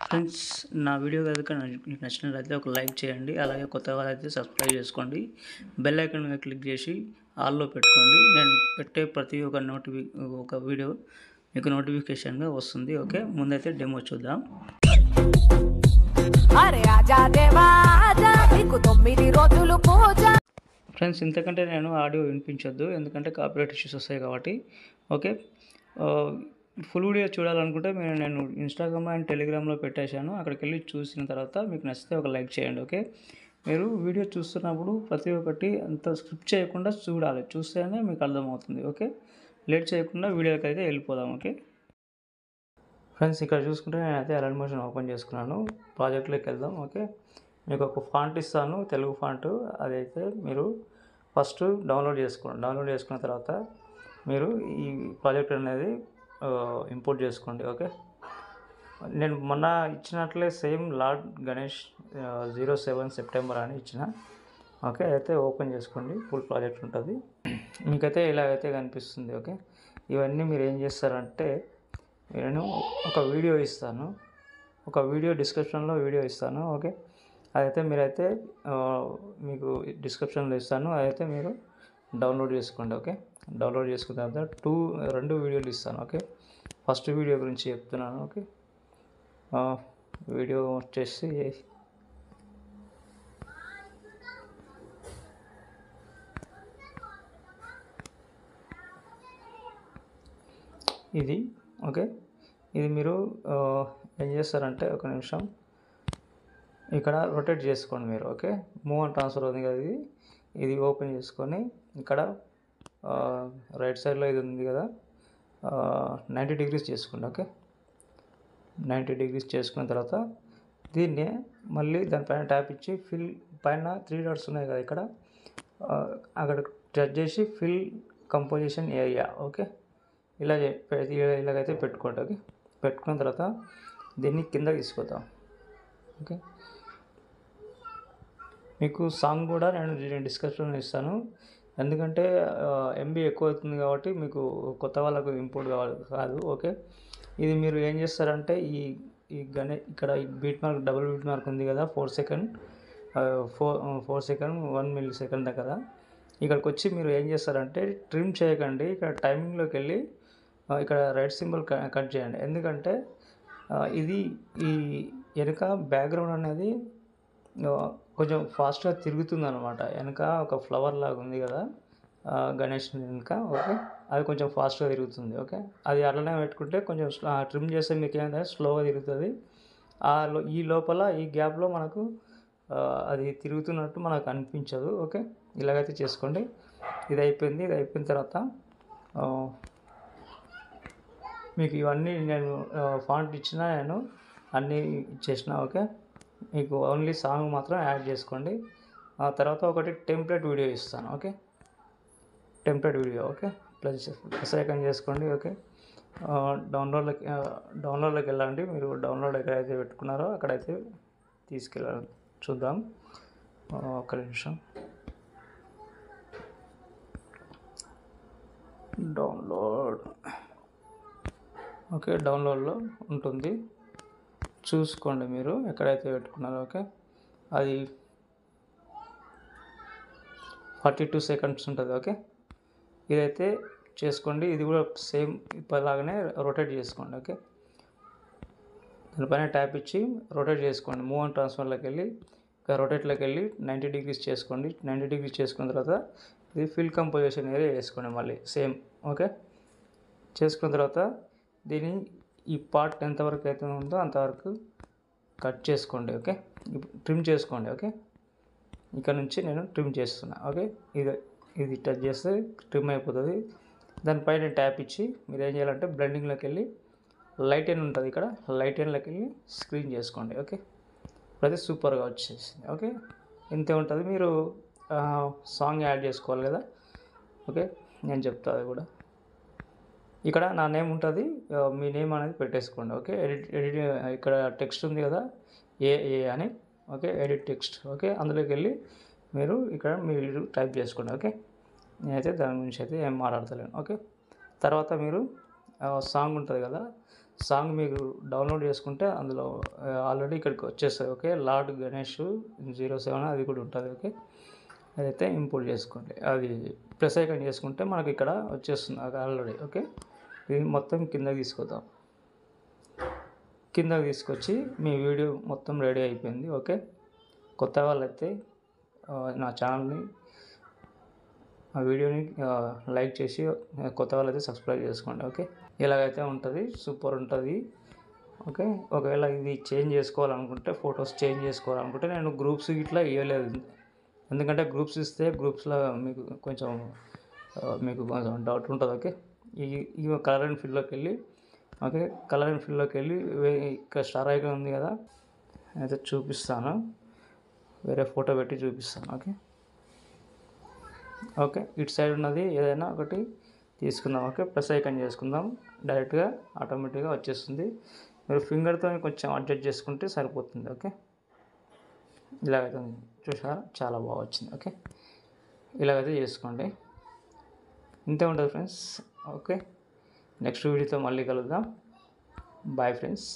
Friends, నా video కనుక మీకు నచ్చినట్లయితే ఒక లైక్ చేయండి. అలాగే కొత్తగా అయితే సబ్స్క్రైబ్ చేసుకోండి. బెల్ ఐకాన్ మీద క్లిక్ చేసి ఆల్లో పెట్టుకోండి. నేను పెట్టే ప్రతి ఒక వీడియో మీకు నోటిఫికేషన్గా వస్తుంది. ఓకే, ముందైతే డెమో చూద్దాం. ఫ్రెండ్స్, ఇంతకంటే నేను ఆడియో వినిపించొద్దు, ఎందుకంటే కాపీరైట్ ఇష్యూస్ వస్తాయి కాబట్టి. ఓకే, ఫుల్ వీడియో చూడాలనుకుంటే నేను ఇన్స్టాగ్రామ్ అండ్ టెలిగ్రామ్లో పెట్టేశాను. అక్కడికి వెళ్ళి చూసిన తర్వాత మీకు నచ్చితే ఒక లైక్ చేయండి. ఓకే, మీరు వీడియో చూస్తున్నప్పుడు ప్రతి ఒక్కటి అంత స్క్రిప్ట్ చేయకుండా చూడాలి. చూస్తేనే మీకు అర్థమవుతుంది. ఓకే, లేట్ చేయకుండా వీడియోకి అయితే వెళ్ళిపోదాం. ఓకే ఫ్రెండ్స్, ఇక్కడ చూసుకుంటే నేనైతే ఎలైన్ మోషన్ ఓపెన్ చేసుకున్నాను. ప్రాజెక్ట్లోకి వెళ్దాం. ఓకే, మీకు ఒక ఫాంట్ ఇస్తాను, తెలుగు ఫాంట్. అదైతే మీరు ఫస్ట్ డౌన్లోడ్ చేసుకోండి. డౌన్లోడ్ చేసుకున్న తర్వాత మీరు ఈ ప్రాజెక్ట్ అనేది ఇంపోర్ట్ చేసుకోండి. ఓకే, నేను మొన్న ఇచ్చినట్లే సేమ్ లార్డ్ గణేష్ 07 సెప్టెంబర్ అని ఇచ్చిన. ఓకే, అయితే ఓపెన్ చేసుకోండి. ఫుల్ ప్రాజెక్ట్ ఉంటుంది. మీకైతే ఇలాగైతే కనిపిస్తుంది. ఓకే, ఇవన్నీ మీరు ఏం చేస్తారంటే, నేను ఒక వీడియో ఇస్తాను, ఒక వీడియో డిస్క్రిప్షన్లో వీడియో ఇస్తాను. ఓకే, అదైతే మీరైతే మీకు డిస్క్రిప్షన్లో ఇస్తాను. అదైతే మీరు డౌన్లోడ్ చేసుకోండి. ఓకే, డౌన్లోడ్ చేసుకున్న తర్వాత రెండు వీడియోలు ఇస్తాను. ఓకే, ఫస్ట్ వీడియో గురించి చెప్తున్నాను. ఓకే, వీడియో వచ్చేసి ఇది. ఓకే, ఇది మీరు ఏం చేస్తారంటే, ఒక నిమిషం ఇక్కడ రొటేట్ చేసుకోండి మీరు. ఓకే, మూవ్ అండ్ ట్రాన్స్ఫర్ ఉంది కదా, ఇది ఓపెన్ చేసుకొని ఇక్కడ రైట్ సైడ్లో ఇది ఉంది కదా, 90 degrees చేసుకోండి. ఓకే, 90 degrees చేసుకున్న తర్వాత దీన్ని మళ్ళీ దానిపైన ట్యాప్ ఇచ్చి ఫిల్ పైన 3 dots ఉన్నాయి కదా, ఇక్కడ అక్కడ టచ్ చేసి ఫిల్ కంపోజిషన్ ఏరియా. ఓకే, ఇలాగైతే పెట్టుకోండి. ఓకే, పెట్టుకున్న తర్వాత దీన్ని కింద తీసుకొద్దాం. ఓకే, మీకు సాంగ్ కూడా నేను డిస్క్రిప్షన్లో ఇస్తాను, ఎందుకంటే MB ఎక్కువ అవుతుంది కాబట్టి మీకు కొత్త వాళ్ళకు ఇంపోర్ట్ కాదు. ఓకే, ఇది మీరు ఏం చేస్తారంటే, ఈ ఇక్కడ beat mark, double beat mark ఉంది కదా, 4 సెకండ్ 1 millisecond దగ్గర, ఇక్కడికి వచ్చి మీరు ఏం చేస్తారంటే, ట్రిమ్ చేయకండి. ఇక్కడ టైమింగ్లోకి వెళ్ళి ఇక్కడ రైట్ సింబల్ కట్ చేయండి. ఎందుకంటే ఇది ఈ వెనుక బ్యాక్గ్రౌండ్ అనేది కొంచెం ఫాస్ట్గా తిరుగుతుంది అనమాట. వెనక ఒక ఫ్లవర్ లాగా ఉంది కదా గణేష్ వెనుక. ఓకే, అది కొంచెం ఫాస్ట్గా తిరుగుతుంది. ఓకే, అది అట్లనే పెట్టుకుంటే కొంచెం ట్రిమ్ చేస్తే మీకు ఏంటంటే స్లోగా తిరుగుతుంది. ఈ లోపల ఈ గ్యాప్లో మనకు అది తిరుగుతున్నట్టు మనకు అనిపించదు. ఓకే, ఇలాగైతే చేసుకోండి. ఇది అయిపోయింది. ఇది అయిపోయిన తర్వాత మీకు ఇవన్నీ నేను ఫాంట్ ఇచ్చిన, నేను అన్నీ ఇచ్చేసిన. ఓకే, మీకు ఓన్లీ సాంగ్ మాత్రం యాడ్ చేసుకోండి. ఆ తర్వాత ఒకటి టెంప్లెట్ వీడియో ఇస్తాను. Okay, template video. Okay, plus icon చేసుకోండి. ఓకే, డౌన్లోడ్లోకి వెళ్ళండి. మీరు డౌన్లోడ్ ఎక్కడైతే పెట్టుకున్నారో అక్కడైతే తీసుకెళ్ళాలి. చూద్దాం, ఒక్క నిమిషం. డౌన్లోడ్. ఓకే, డౌన్లోడ్లో ఉంటుంది, చూసుకోండి మీరు ఎక్కడైతే పెట్టుకున్నారో. ఓకే, అది 42 seconds ఉంటుంది. ఓకే, ఇదైతే చేసుకోండి. ఇది కూడా సేమ్ ఇప్పటిలాగానే రొటేట్ చేసుకోండి. ఓకే, దానిపైన ట్యాప్ ఇచ్చి రొటేట్ చేసుకోండి. మూవ్ అండ్ ట్రాన్స్ఫర్లోకి వెళ్ళి రొటేట్లోకి వెళ్ళి 90 degrees చేసుకోండి. 90 degrees చేసుకున్న తర్వాత ఇది ఫిల్ కంపోజిషన్ ఏరియా వేసుకోండి మళ్ళీ సేమ్. ఓకే, చేసుకున్న తర్వాత దీన్ని ఈ పార్ట్ ఎంతవరకు అయితే ఉందో అంతవరకు కట్ చేసుకోండి. ఓకే, ట్రిమ్ చేసుకోండి. ఓకే, ఇక్కడ నుంచి నేను ట్రిమ్ చేస్తున్నా. ఓకే, ఇది టచ్ చేస్తే ట్రిమ్ అయిపోతుంది. దానిపైన ట్యాప్ ఇచ్చి మీరు ఏం చేయాలంటే బ్లెండింగ్లోకి వెళ్ళి లైట్ ఎన్ ఉంటుంది, ఇక్కడ లైట్ ఎన్లోకి వెళ్ళి స్క్రీన్ చేసుకోండి. ఓకే, ఇప్పుడైతే సూపర్గా వచ్చేసింది. ఓకే, ఇంతే ఉంటుంది. మీరు సాంగ్ యాడ్ చేసుకోవాలి కదా. ఓకే, నేను చెప్తా అది కూడా. ఇక్కడ నా నేమ్ ఉంటుంది, మీ నేమ్ అనేది పెట్టేసుకోండి. ఓకే, ఎడిట్ ఇక్కడ టెక్స్ట్ ఉంది కదా, ఏ అని. Okay, edit text. ఓకే, అందులోకి వెళ్ళి మీరు టైప్ చేసుకోండి. ఓకే, నేనైతే దాని గురించి అయితే ఏం మాట్లాడతలేను. ఓకే, తర్వాత మీరు సాంగ్ ఉంటుంది కదా, సాంగ్ మీకు డౌన్లోడ్ చేసుకుంటే అందులో ఆల్రెడీ ఇక్కడికి వచ్చేస్తుంది. ఓకే, లార్డ్ గణేష్ 07 అది కూడా ఉంటుంది. ఓకే, అదైతే ఇంపోర్ట్ చేసుకోండి. అది ప్రెస్ ఐకాన్ చేసుకుంటే మనకి ఇక్కడ వచ్చేస్తుంది ఆల్రెడీ. ఓకే, ఇది మొత్తం కిందకి తీసుకొద్దాం. కిందకి తీసుకొచ్చి మీ వీడియో మొత్తం రెడీ అయిపోయింది. ఓకే, కొత్త వాళ్ళైతే నా ఛానల్ని ఆ వీడియోని లైక్ చేసి కొత్త వాళ్ళైతే సబ్స్క్రైబ్ చేసుకోండి. ఓకే, ఇలాగైతే ఉంటుంది, సూపర్ ఉంటుంది. ఓకే, ఒకవేళ ఇది చేంజ్ చేసుకోవాలనుకుంటే, ఫొటోస్ చేంజ్ చేసుకోవాలనుకుంటే నేను గ్రూప్స్ ఇట్లా ఇవ్వలేదు. ఎందుకంటే గ్రూప్స్ ఇస్తే గ్రూప్స్లో మీకు కొంచెం డౌట్ ఉంటుంది. ఓకే, ఈ కలర్ అండ్ ఫిల్లోకి వెళ్ళి, ఓకే, కలర్ అండ్ ఫిల్లోకి వెళ్ళి ఇక్కడ స్టార్ ఐకాన్ ఉంది కదా, అయితే చూపిస్తాను. వేరే ఫోటో పెట్టి చూపిస్తాను. ఓకే, ఓకే, ఇటు సైడ్ ఉన్నది ఏదైనా ఒకటి తీసుకుందాం. ఓకే, ప్రెస్ ఐకాన్ చేసుకుందాం, డైరెక్ట్గా ఆటోమేటిక్గా వచ్చేస్తుంది. మీరు ఫింగర్తో కొంచెం అడ్జస్ట్ చేసుకుంటే సరిపోతుంది. ఓకే, ఇలాగైతే చూసారా, చాలా బాగా వచ్చింది. ఓకే, ఇలాగైతే చేసుకోండి. ఇంతే ఉంటుంది ఫ్రెండ్స్. ఓకే, నెక్స్ట్ వీడియోతో మళ్ళీ కలుద్దాం. Bye friends.